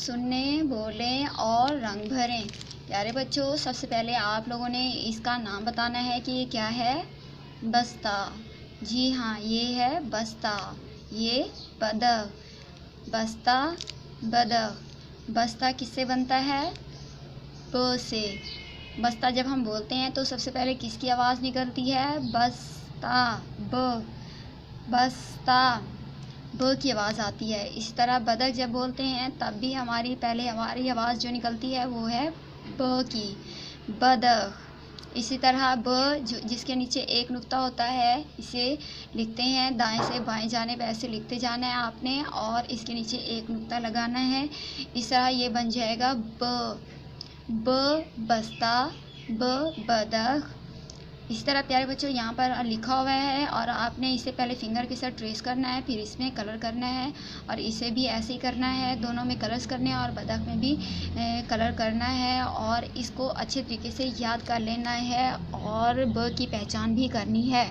सुनने, बोलें और रंग भरें। प्यारे बच्चों, सबसे पहले आप लोगों ने इसका नाम बताना है कि ये क्या है। बस्ता। जी हाँ, ये है बस्ता। ये बतख। बस्ता, बतख। बस्ता किससे बनता है? ब से। बस्ता जब हम बोलते हैं तो सबसे पहले किसकी आवाज़ निकलती है? बस्ता। ब। बस्ता। ब की आवाज़ आती है। इस तरह बतख जब बोलते हैं तब भी हमारी आवाज़ जो निकलती है वो है ब की, बतख। इसी तरह ब जिसके नीचे एक नुक्ता होता है, इसे लिखते हैं दाएं से बाएं जाने पे, ऐसे लिखते जाना है आपने और इसके नीचे एक नुक्ता लगाना है। इस तरह ये बन जाएगा ब बस्ता, ब बतख। इस तरह प्यारे बच्चों यहाँ पर लिखा हुआ है और आपने इसे पहले फिंगर के साथ ट्रेस करना है, फिर इसमें कलर करना है और इसे भी ऐसे ही करना है। दोनों में कलर्स करने हैं और बतख में भी कलर करना है और इसको अच्छे तरीके से याद कर लेना है और ब की पहचान भी करनी है।